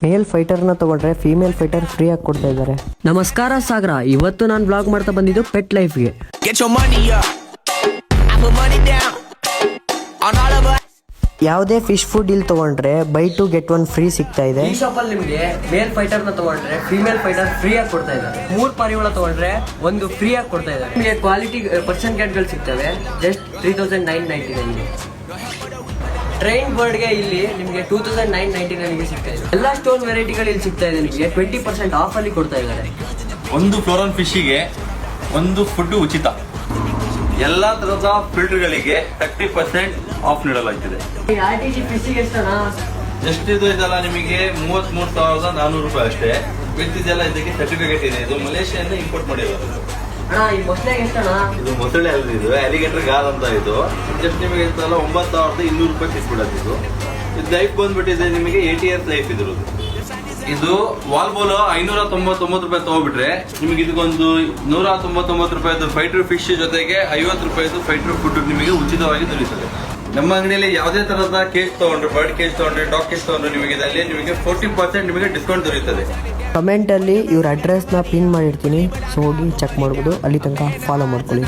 ಮೇಲ್ ಫೈಟರ್ನ ತಗೊಂಡ್ರೆ female fighter free ಆಗಿ ಕೊಡ್ತಾ ಇದ್ದಾರೆ. ನಮಸ್ಕಾರ ಸಾಗರ, ಇವತ್ತು ನಾನು ಬ್ಲಾಗ್ ಮಾಡ್ತಾ ಬಂದಿದ್ದು ಪೆಟ್ ಲೈಫ್ಗೆ. ಯಾವುದೇ ಫಿಶ್ ಫುಡ್ ಇಲ್ಲಿ ತಗೊಂಡ್ರೆ ಬೈ 2 get 1 ಫ್ರೀ ಸಿಗ್ತಾ ಇದೆ. ಈ ಶಾಪ್ ಅಲ್ಲಿ ನಿಮಗೆ ಮೇಲ್ ಫೈಟರ್ ನ ತಗೊಂಡ್ರೆ ಫೀಮೇಲ್ ಫೈಟರ್ ಫ್ರೀ ಆಗಿ ಕೊಡ್ತಾ ಇದ್ದಾರೆ. 3 ಪಾರಿವಾಳ ತಗೊಂಡ್ರೆ ಒಂದು ಫ್ರೀ ಆಗಿ ಕೊಡ್ತಾ ಇದ್ದಾರೆ. ನಿಮಗೆ ಕ್ವಾಲಿಟಿ ಪರ್ಸನ್ ಕ್ಯಾಟ್ ಗಳು ಸಿಗ್ತವೆ ಜಸ್ಟ್ 3999. ಟ್ರೈನ್ ಬರ್ಡ್ ಗೆ ಇಲ್ಲಿ ನಿಮಗೆ 2999 ಗೆ ಸಿಗ್ತಾ ಇದೆ. ಎಲ್ಲಾ ಸ್ಟೋನ್ ವೆರೈಟಿಗಳು ಇಲ್ಲಿ ಸಿಗ್ತಾ ಇದೆ. ನಿಮಗೆ 20% ಆಫ್ ಅಲ್ಲಿ ಕೊಡ್ತಾ ಇದ್ದಾರೆ. ಒಂದು ಫ್ಲೋರನ್ ಫಿಶಿಗೆ ಒಂದು ಫುಡ್ ಉಚಿತ. ಎಲ್ಲಾ ತರದ ಫಿಲ್ಟರ್ ಗಳಿಗೆ 30% ಆಫ್ ನೀಡಲಾಗಿದೆ. ಎಷ್ಟು ಇದು ಇದೆಲ್ಲ ನಿಮಗೆ 33,400 ರೂಪಾಯಿ ಅಷ್ಟೇ. ಇದೆಲ್ಲ ಇದಕ್ಕೆ ಸರ್ಟಿಫಿಕೇಟ್ ಇದೆ. ಇದು ಮಲೇಷಿಯಾದಿಂದ ಇಂಪೋರ್ಟ್ ಮಾಡಿರೋದು. ಇದು ಮೊಸಳೆ ಅಲ್ಲ, ಇದು ಅಲಿಗೇಟರ್ ಗಾಲ್ ಅಂತ. ಇದು ಜಸ್ಟ್ ನಿಮಗೆ 9,200 ರೂಪಾಯಿ ಸಿಕ್ಬಿಡತ್ತೆ. ಇದು ಲೈಫ್ ಬಂದ್ಬಿಟ್ಟಿದೆ ನಿಮಗೆ 8 years ಲೈಫ್ ಇದ್ರದ್ದು. ಇದು ವಾಲ್ಬೋಲ್ 599 ರೂಪಾಯಿ ತಗೋಬಿಟ್ರೆ ನಿಮಗೆ ಇದಕ್ಕೊಂದು 199 ರೂಪಾಯಿದು ಫೈಟರ್ ಫಿಶ್ ಜೊತೆಗೆ 50 ರೂಪಾಯಿದು ಫೈಟರ್ ಫುಡ್ ನಿಮಗೆ ಉಚಿತವಾಗಿ ದೊರೆಯುತ್ತದೆ. ನಮ್ಮ ಅಂಗಡಿಯಲ್ಲಿ ಯಾವುದೇ ತರಹದ ಕೇಜ್ ತಗೊಂಡ್ರೆ, ಬರ್ಡ್ ಕೇಜ್ ತಗೊಂಡ್ರೆ, ಡಾಗ್ ಕೇಜ್ ತಗೊಂಡ್ರೆ ನಿಮಗೆ 40% ನಿಮಗೆ ಡಿಸ್ಕೌಂಟ್ ದೊರೆಯುತ್ತದೆ. ಕಮೆಂಟ್ ಅಲ್ಲಿ ಇವ್ರ ಅಡ್ರೆಸ್ ನ ಪಿನ್ ಮಾಡಿರ್ತೀನಿ, ಸೊ ಹೋಗಿ ಚೆಕ್ ಮಾಡಬಹುದು. ಅಲ್ಲಿ ತನಕ ಫಾಲೋ ಮಾಡ್ಕೊಳ್ಳಿ.